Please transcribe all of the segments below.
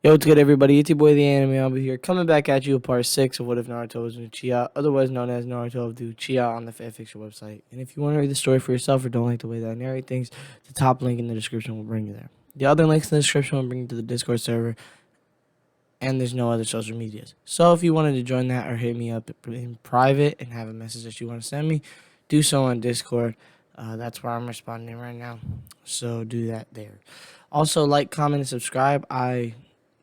Yo, what's good, everybody? It's your boy, the Anime. I'll be here coming back at you with part 6 of What If Naruto Was an Uchiha, otherwise known as Naruto of the Uchiha on the fanfiction website. And if you want to read the story for yourself or don't like the way that I narrate things, the top link in the description will bring you there. The other links in the description will bring you to the Discord server, and there's no other social medias. So if you wanted to join that or hit me up in private and have a message that you want to send me, do so on Discord. That's where I'm responding right now. So do that there. Also, like, comment, and subscribe. I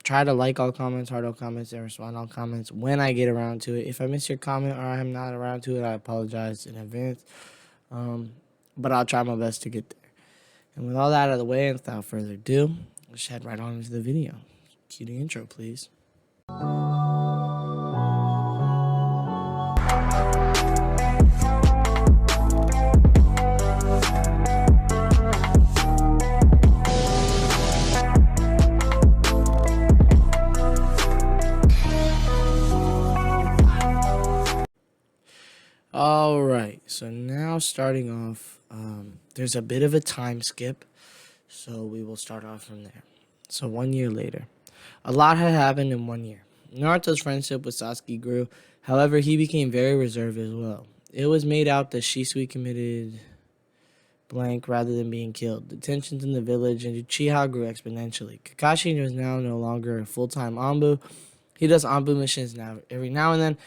try to like all comments, heart all comments, and respond all comments when I get around to it. If I miss your comment or I'm not around to it, I apologize in advance. But I'll try my best to get there. And with all that out of the way, and without further ado, let's head right on into the video. Cue the intro, please. Alright, so now starting off, there's a bit of a time skip, so we will start off from there. So 1 year later. A lot had happened in 1 year. Naruto's friendship with Sasuke grew, however he became very reserved as well. It was made out that Shisui committed blank rather than being killed. The tensions in the village and Uchiha grew exponentially. Kakashi was now no longer a full-time Anbu. He does Anbu missions now every now and then,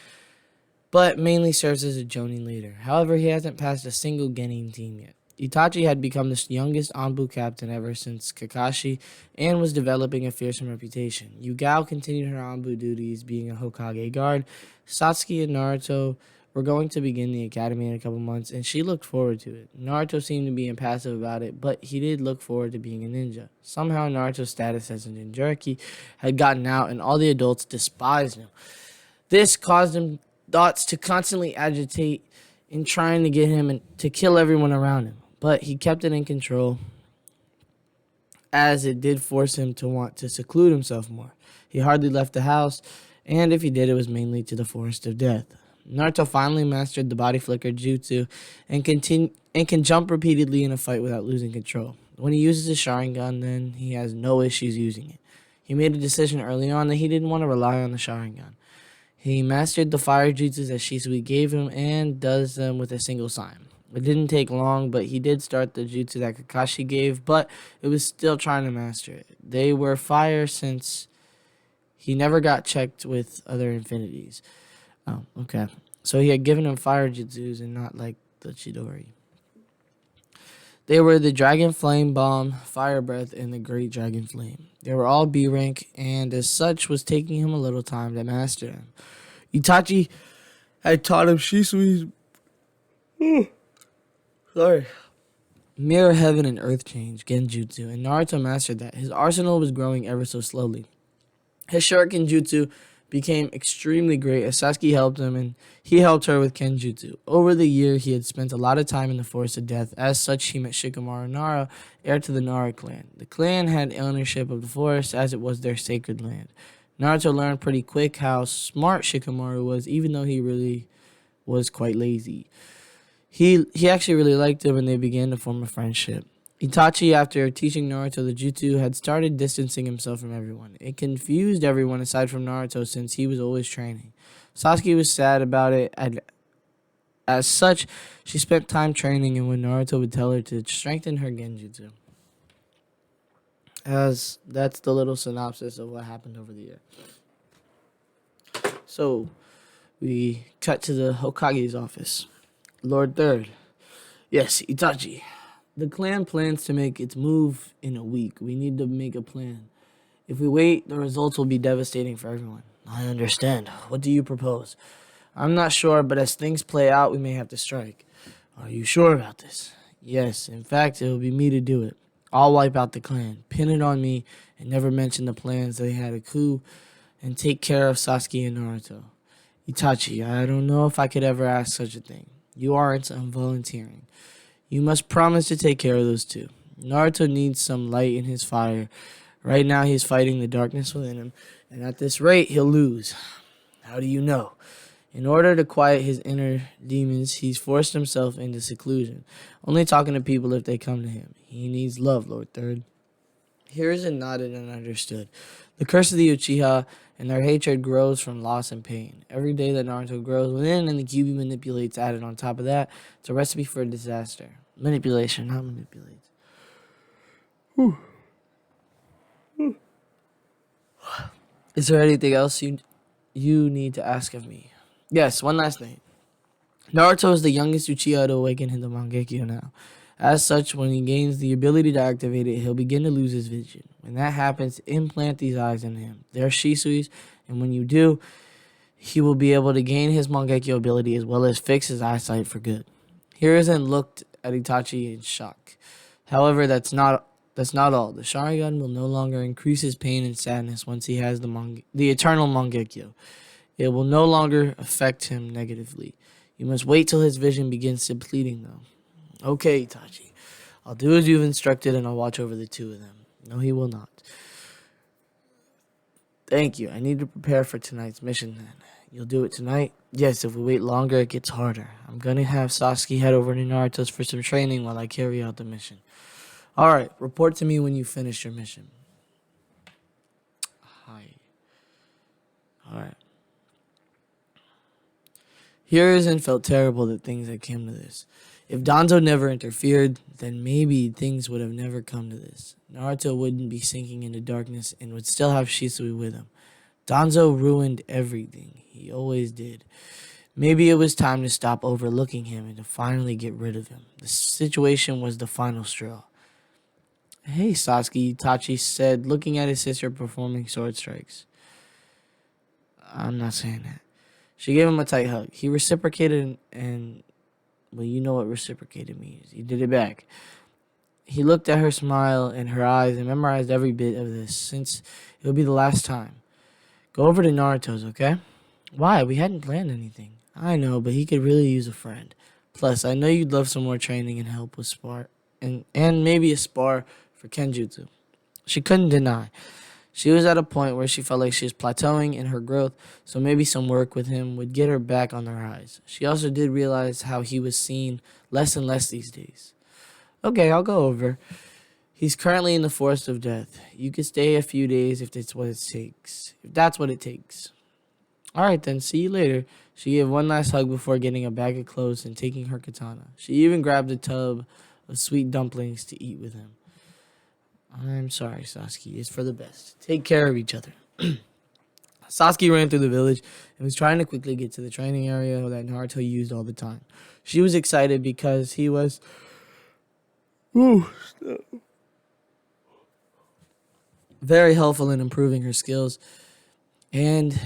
but mainly serves as a Jonin leader. However, he hasn't passed a single Genin team yet. Itachi had become the youngest Anbu captain ever since Kakashi and was developing a fearsome reputation. Yugao continued her Anbu duties, being a Hokage guard. Satsuki and Naruto were going to begin the academy in a couple months, and she looked forward to it. Naruto seemed to be impassive about it, but he did look forward to being a ninja. Somehow, Naruto's status as a ninjuriki had gotten out, and all the adults despised him. This caused him thoughts to constantly agitate in trying to get him and to kill everyone around him. But he kept it in control, as it did force him to want to seclude himself more. He hardly left the house, and if he did, it was mainly to the Forest of Death. Naruto finally mastered the body flicker jutsu and can jump repeatedly in a fight without losing control. When he uses his Sharingan, then he has no issues using it. He made a decision early on that he didn't want to rely on the Sharingan. He mastered the fire jutsus that Shisui gave him and does them with a single sign. It didn't take long, but he did start the jutsu that Kakashi gave, but it was still trying to master it. They were fire since he never got checked with other infinities. Oh, okay. So he had given him fire jutsus and not like the Chidori. They were the Dragon Flame Bomb, Fire Breath, and the Great Dragon Flame. They were all B rank, and as such was taking him a little time to master them. Itachi had taught him Shisui's Mirror Heaven and Earth Change, Genjutsu, and Naruto mastered that. His arsenal was growing ever so slowly. His Shuriken Jutsu became extremely great as Sasuke helped him, and he helped her with Kenjutsu. Over the year, he had spent a lot of time in the Forest of Death. As such, he met Shikamaru Nara, heir to the Nara clan. The clan had ownership of the forest as it was their sacred land. Naruto learned pretty quick how smart Shikamaru was, even though he really was quite lazy. He actually really liked him, and they began to form a friendship. Itachi, after teaching Naruto the jutsu, had started distancing himself from everyone. It confused everyone aside from Naruto since he was always training. Sasuke was sad about it. As such, she spent time training, and when Naruto would tell her to strengthen her genjutsu. As that's the little synopsis of what happened over the year. So, we cut to the Hokage's office. Lord Third. Yes, Itachi. The clan plans to make its move in a week. We need to make a plan. If we wait, the results will be devastating for everyone. I understand. What do you propose? I'm not sure, but as things play out, we may have to strike. Are you sure about this? Yes, in fact, it will be me to do it. I'll wipe out the clan, pin it on me, and never mention the plans they had a coup, and take care of Sasuke and Naruto. Itachi, I don't know if I could ever ask such a thing. You aren't, I'm volunteering. You must promise to take care of those two. Naruto needs some light in his fire. Right now he's fighting the darkness within him, and at this rate he'll lose. How do you know? In order to quiet his inner demons, he's forced himself into seclusion, only talking to people if they come to him. He needs love, Lord Third. Hiruzen nodded and understood. The curse of the Uchiha and their hatred grows from loss and pain. Every day that Naruto grows within and the QB manipulates added on top of that, it's a recipe for a disaster. Manipulation, not manipulates. Is there anything else you need to ask of me? Yes, one last thing. Naruto is the youngest Uchiha to awaken in the Mangekyo now. As such, when he gains the ability to activate it, he'll begin to lose his vision. When that happens, implant these eyes in him. They're Shisui's, and when you do, he will be able to gain his Mangekyo ability as well as fix his eyesight for good. Hiruzen looked at Itachi in shock. However, that's not all. The Sharingan will no longer increase his pain and sadness once he has the eternal Mangekyo. It will no longer affect him negatively. You must wait till his vision begins depleting, though. Okay, Itachi. I'll do as you've instructed, and I'll watch over the two of them. No, he will not. Thank you. I need to prepare for tonight's mission, then. You'll do it tonight? Yes, if we wait longer, it gets harder. I'm going to have Sasuke head over to Naruto's for some training while I carry out the mission. All right, report to me when you finish your mission. Hi. All right. Hiruzen felt terrible that things had come to this. If Danzo never interfered, then maybe things would have never come to this. Naruto wouldn't be sinking into darkness and would still have Shisui with him. Danzo ruined everything. He always did. Maybe it was time to stop overlooking him and to finally get rid of him. The situation was the final straw. Hey, Sasuke, Itachi said, looking at his sister performing sword strikes. I'm not saying that. She gave him a tight hug. He reciprocated and well, you know what reciprocated means. He did it back. He looked at her smile in her eyes and memorized every bit of this, since it would be the last time. Go over to Naruto's, okay? Why? We hadn't planned anything. I know, but he could really use a friend. Plus, I know you'd love some more training and help with spar, and maybe a spar for Kenjutsu. She couldn't deny. She was at a point where she felt like she was plateauing in her growth, so maybe some work with him would get her back on the rise. She also did realize how he was seen less and less these days. Okay, I'll go over. He's currently in the forest of death. You could stay a few days if that's what it takes. All right, then. See you later. She gave one last hug before getting a bag of clothes and taking her katana. She even grabbed a tub of sweet dumplings to eat with him. I'm sorry, Sasuke. It's for the best. Take care of each other. Sasuke ran through the village and was trying to quickly get to the training area that Naruto used all the time. She was excited because he was very helpful in improving her skills. And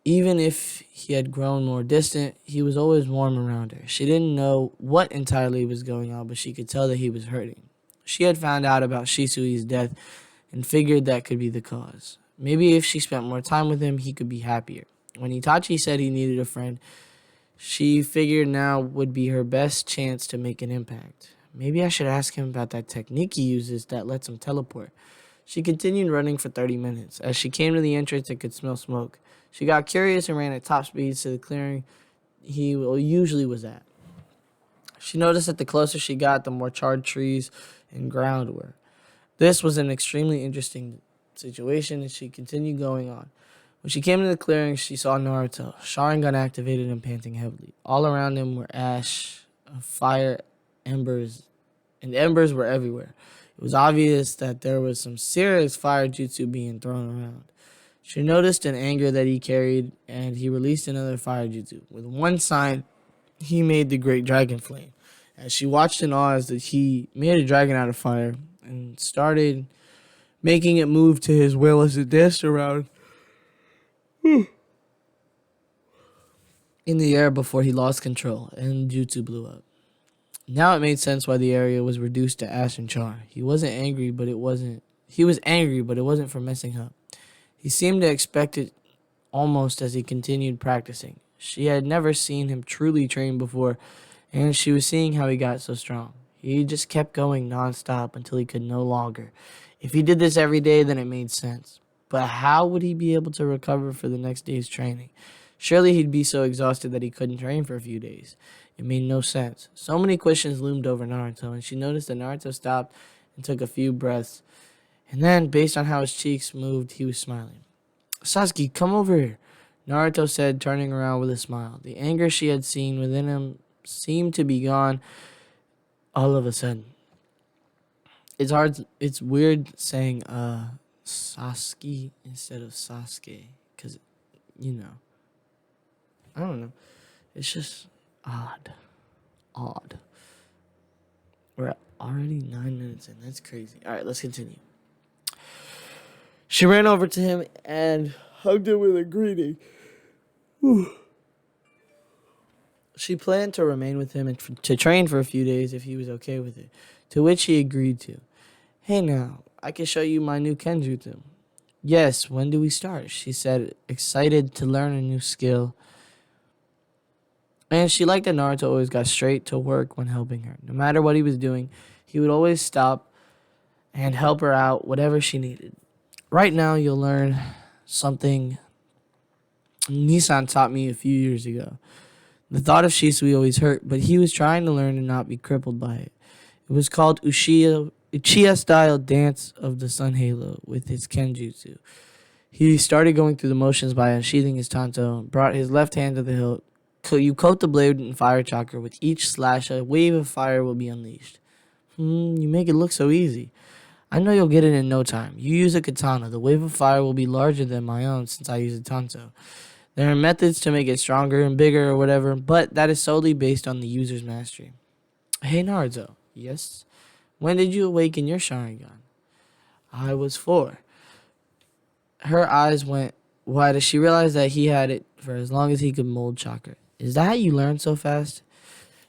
even if he had grown more distant, he was always warm around her. She didn't know what entirely was going on, but she could tell that he was hurting. She had found out about Shisui's death and figured that could be the cause. Maybe if she spent more time with him, he could be happier. When Itachi said he needed a friend, she figured now would be her best chance to make an impact. Maybe I should ask him about that technique he uses that lets him teleport. She continued running for 30 minutes. As she came to the entrance and could smell smoke, she got curious and ran at top speeds to the clearing he usually was at. She noticed that the closer she got, the more charred trees and ground were. This was an extremely interesting situation, and she continued going on. When she came to the clearing, she saw Naruto, Sharingan activated and panting heavily. All around him were ash, fire, embers, and embers were everywhere. It was obvious that there was some serious fire jutsu being thrown around. She noticed an anger that he carried, and he released another fire jutsu. With one sign, he made the great dragon flame. As she watched in awe as that he made a dragon out of fire and started making it move to his will as it danced around in the air before he lost control and jutsu blew up. Now it made sense why the area was reduced to ash and char. He was angry, but it wasn't for messing up. He seemed to expect it almost as he continued practicing. She had never seen him truly train before, and she was seeing how he got so strong. He just kept going nonstop until he could no longer. If he did this every day, then it made sense. But how would he be able to recover for the next day's training? Surely he'd be so exhausted that he couldn't train for a few days. It made no sense. So many questions loomed over Naruto, and she noticed that Naruto stopped and took a few breaths. And then, based on how his cheeks moved, he was smiling. Sasuke, come over here, Naruto said, turning around with a smile. The anger she had seen within him seemed to be gone all of a sudden. It's weird saying Sasuke instead of Sasuke, because, you know, I don't know. It's just odd. Odd. We're already 9 minutes in. That's crazy. All right, let's continue. She ran over to him and hugged him with a greeting. She planned to remain with him and to train for a few days if he was okay with it, to which he agreed to. Hey now, I can show you my new Kenjutsu. Yes, when do we start? She said, excited to learn a new skill. And she liked that Naruto always got straight to work when helping her. No matter what he was doing, he would always stop and help her out, whatever she needed. Right now, you'll learn something Nissan taught me a few years ago. The thought of Shisui always hurt, but he was trying to learn and not be crippled by it. It was called Uchiha-style Dance of the Sun Halo with his Kenjutsu. He started going through the motions by unsheathing his tanto, brought his left hand to the hilt. You coat the blade in fire chakra. With each slash, a wave of fire will be unleashed. You make it look so easy. I know you'll get it in no time. You use a katana. The wave of fire will be larger than my own since I use a tanto. There are methods to make it stronger and bigger or whatever, but that is solely based on the user's mastery. Hey Naruto. Yes? When did you awaken your Sharingan? I was 4. Her eyes went wide as she realized that he had it for as long as he could mold chakra. Is that how you learn so fast?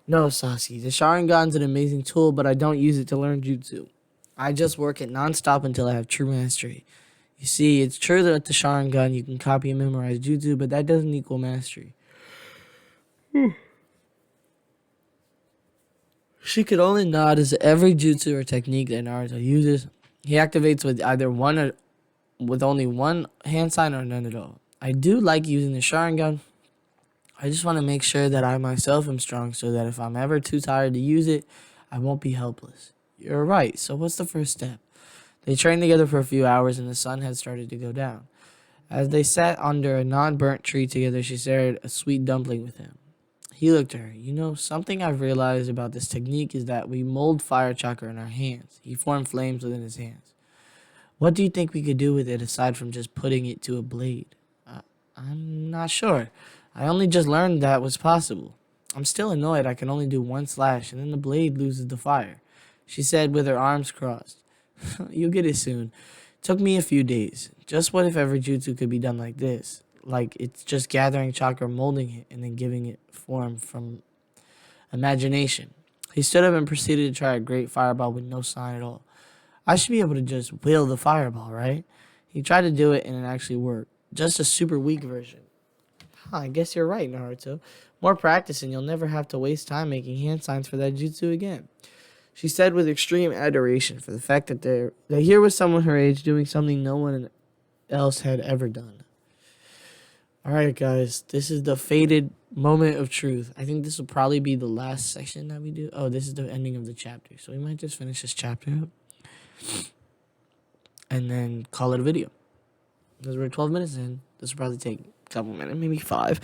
No, Sasuke. The Sharingan's an amazing tool, but I don't use it to learn jutsu. I just work it nonstop until I have true mastery. You see, it's true that with the Sharingan you can copy and memorize jutsu, but that doesn't equal mastery. She could only nod as every jutsu or technique that Naruto uses, he activates with either one or with only one hand sign or none at all. I do like using the Sharingan. I just want to make sure that I myself am strong so that if I'm ever too tired to use it, I won't be helpless. You're right, so what's the first step? They trained together for a few hours and the sun had started to go down. As they sat under a non-burnt tree together, she shared a sweet dumpling with him. He looked at her. You know, something I've realized about this technique is that we mold fire chakra in our hands. He formed flames within his hands. What do you think we could do with it aside from just putting it to a blade? I'm not sure. I only just learned that was possible. I'm still annoyed I can only do one slash and then the blade loses the fire. She said with her arms crossed. You'll get it soon. Took me a few days. Just what if every jutsu could be done like this? Like it's just gathering chakra, molding it, and then giving it form from imagination. He stood up and proceeded to try a great fireball with no sign at all. I should be able to just will the fireball, right? He tried to do it and it actually worked. Just a super weak version. I guess you're right, Naruto. More practice and you'll never have to waste time making hand signs for that jutsu again. She said with extreme adoration for the fact that here was someone her age doing something no one else had ever done. Alright guys, this is the fated moment of truth. I think this will probably be the last section that we do. Oh, this is the ending of the chapter. So we might just finish this chapter up and then call it a video. Because we're 12 minutes in. This will probably take a couple minutes, maybe 5.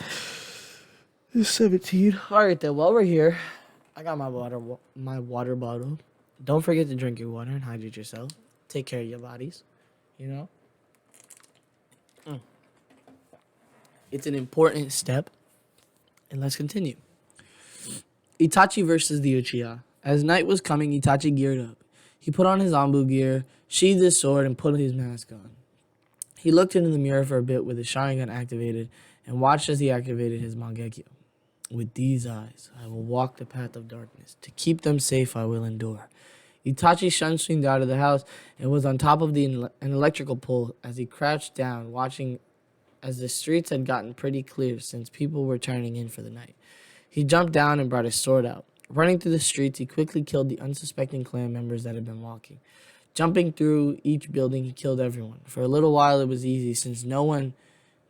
It's 17. Alright then, while we're here, I got my water bottle. Don't forget to drink your water and hydrate yourself. Take care of your bodies, you know? It's an important step. And let's continue. Itachi versus the Uchiha. As night was coming, Itachi geared up. He put on his Anbu gear, sheathed his sword, and put his mask on. He looked into the mirror for a bit with his Sharingan activated and watched as he activated his Mangekyo. With these eyes, I will walk the path of darkness. To keep them safe, I will endure. Itachi swinged out of the house and was on top of an electrical pole as he crouched down, watching as the streets had gotten pretty clear since people were turning in for the night. He jumped down and brought his sword out. Running through the streets, he quickly killed the unsuspecting clan members that had been walking. Jumping through each building, he killed everyone. For a little while, it was easy since no one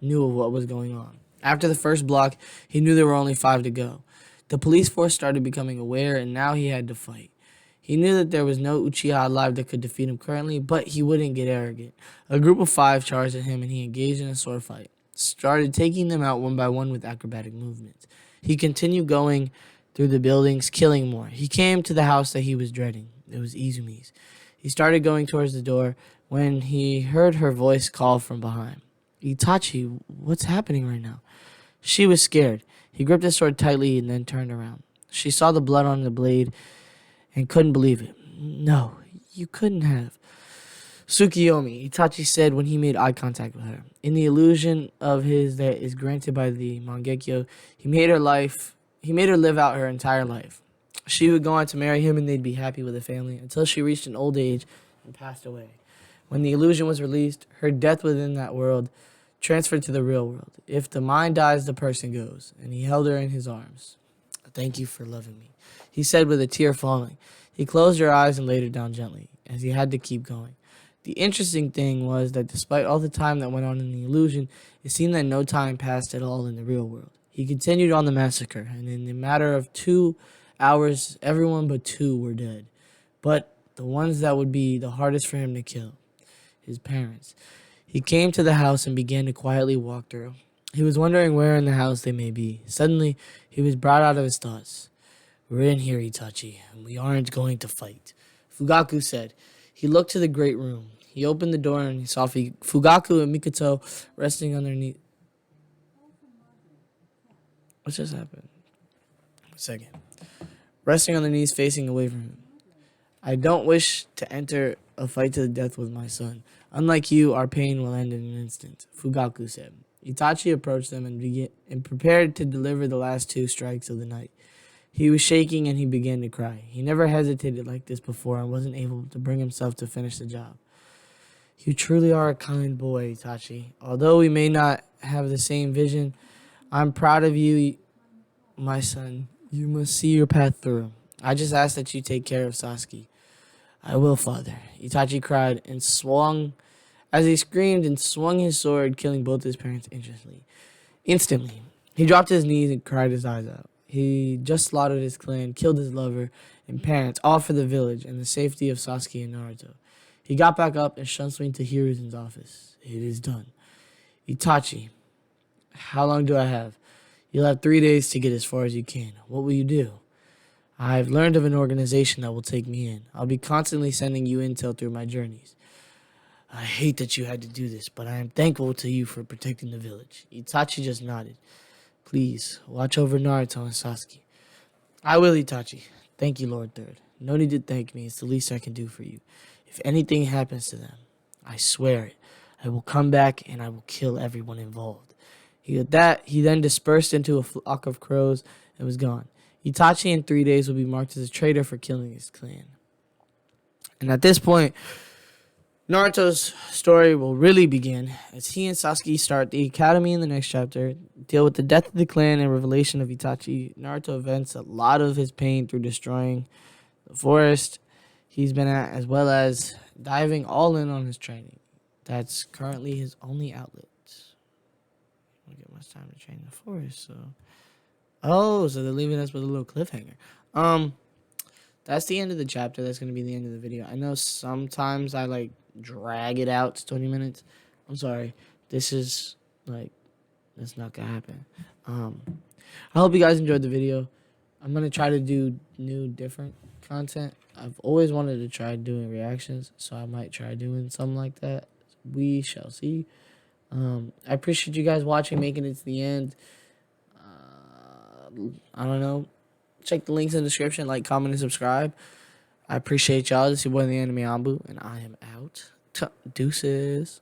knew of what was going on. After the first block, he knew there were only 5 to go. The police force started becoming aware, and now he had to fight. He knew that there was no Uchiha alive that could defeat him currently, but he wouldn't get arrogant. A group of 5 charged at him and he engaged in a sword fight, started taking them out one by one with acrobatic movements. He continued going through the buildings, killing more. He came to the house that he was dreading. It was Izumi's. He started going towards the door when he heard her voice call from behind. Itachi, what's happening right now? She was scared. He gripped his sword tightly and then turned around. She saw the blood on the blade and couldn't believe it. No, you couldn't have. Tsukiyomi, Itachi said when he made eye contact with her. In the illusion of his that is granted by the Mangekyo, he made her live out her entire life. She would go on to marry him and they'd be happy with a family until she reached an old age and passed away. When the illusion was released, her death within that world transferred to the real world. If the mind dies, the person goes. And he held her in his arms. Thank you for loving me, he said with a tear falling. He closed her eyes and laid her down gently, as he had to keep going. The interesting thing was that despite all the time that went on in the illusion, it seemed that no time passed at all in the real world. He continued on the massacre, and in a matter of 2 hours, everyone but 2 were dead. But the ones that would be the hardest for him to kill, his parents. He came to the house and began to quietly walk through. He was wondering where in the house they may be. Suddenly, he was brought out of his thoughts. We're in here, Itachi, and we aren't going to fight, Fugaku said. He looked to the great room. He opened the door and he saw Fugaku and Mikoto resting on their knees. What just happened? A second. Resting on their knees facing away from him. I don't wish to enter a fight to the death with my son. Unlike you, our pain will end in an instant, Fugaku said. Itachi approached them and prepared to deliver the last 2 strikes of the night. He was shaking and he began to cry. He never hesitated like this before and wasn't able to bring himself to finish the job. You truly are a kind boy, Itachi. Although we may not have the same vision, I'm proud of you, my son. You must see your path through. I just ask that you take care of Sasuke. I will, father. Itachi cried and swung as he screamed and swung his sword, killing both his parents instantly. He dropped to his knees and cried his eyes out. He just slaughtered his clan, killed his lover and parents, all for the village and the safety of Sasuke and Naruto. He got back up and shunned to Hiruzen's office. It is done. Itachi, how long do I have? You'll have 3 days to get as far as you can. What will you do? I've learned of an organization that will take me in. I'll be constantly sending you intel through my journeys. I hate that you had to do this, but I am thankful to you for protecting the village. Itachi just nodded. Please, watch over Naruto and Sasuke. I will, Itachi. Thank you, Lord Third. No need to thank me. It's the least I can do for you. If anything happens to them, I swear it, I will come back and I will kill everyone involved. He then dispersed into a flock of crows and was gone. Itachi in 3 days will be marked as a traitor for killing his clan. And at this point, Naruto's story will really begin as he and Sasuke start the academy in the next chapter, deal with the death of the clan and revelation of Itachi. Naruto vents a lot of his pain through destroying the forest he's been at, as well as diving all in on his training. That's currently his only outlet. I don't get much time to train in the forest, so... Oh, so they're leaving us with a little cliffhanger. That's the end of the chapter. That's going to be the end of the video. I know sometimes I, drag it out to 20 minutes. I'm sorry. This is, that's not going to happen. I hope you guys enjoyed the video. I'm going to try to do new, different content. I've always wanted to try doing reactions, so I might try doing something like that. We shall see. I appreciate you guys watching, making it to the end. I don't know. Check the links in the description. Like, comment, and subscribe. I appreciate y'all. This is your boy, the Anime Ambu, and I am out. Deuces.